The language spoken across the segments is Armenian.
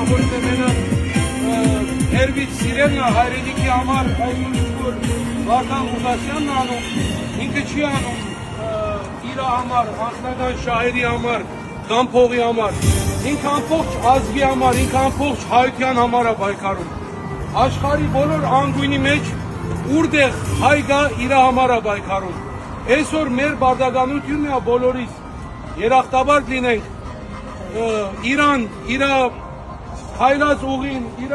որ մենը հերվից սիրելն է հայրենիքի համար այսօր որ Վարդան Ղուկասյանն անում, ինքը չի անում իր համար, անձնական շահերի համար, կամ փողի համար, ինքը ամբողջ ազգի համար, ինքը ամբողջ հայության համար է պայքարում։ Աշխարհի բոլոր անգույնի մեջ ուրտեղ հայ գա իր համար է պայքարում։ Այսօր մեր բարդականությունն է բոլորիս երախտաբար լինենք Իրան, իր հայրած ուղին, իր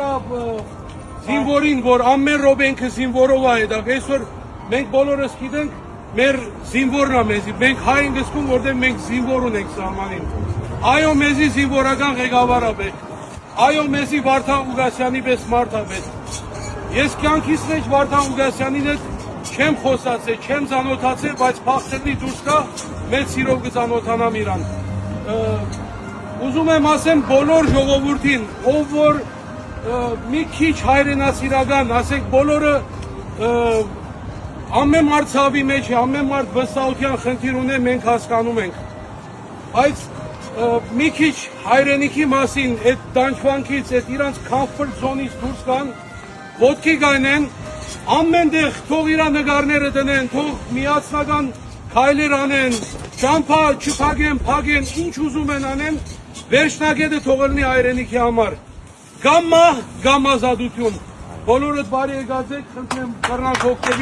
զինվորին, որ ամեն ռոբենքը զինվորով է հետակ, այսօր մենք բոլորս գիտենք, մեր զինվորն է մեզի, մենք հայ ենք զգում, որտեղ մենք զինվոր ունենք սահմանին։ Այո, մեզի զինվորական ղեկավար է պետք, այո, մեզի Վարդան Ղուկասյանի պես մարդ է պետք։ Ես կյանքիս մեջ Վարդան Ղուկասյանին հետ չեմ խոսացել, չեմ ծանոթացել, բայց փախչելի դուրս կա, մեծ սիրով կծանոթանամ իրան։ Ուզում եմ ասեմ բոլոր ժողովրդին, ով որ մի քիչ հայրենասիրական, ասենք բոլորը ամեն մարդ ցավի մեջ է, ամեն մարդ վստահության խնդիր ունի, մենք հասկանում ենք։ Բայց մի քիչ հայրենիքի մասին, այդ դանչվանքից, այդ իրանց comfort zone-ից դուրս գան, ոտքի գանեն, ամենտեղ թող իր նկարները դնեն, թող միացնական քայլեր անեն, ճամփա չփագեն, ինչ ուզում են անեն, վերջնագետը թող լինի հայրենիքի համար։ Կամ մահ, կամ ազատություն։ Բոլորդ բարի եկած եք, խնդրեմ բռնանք հոգնելի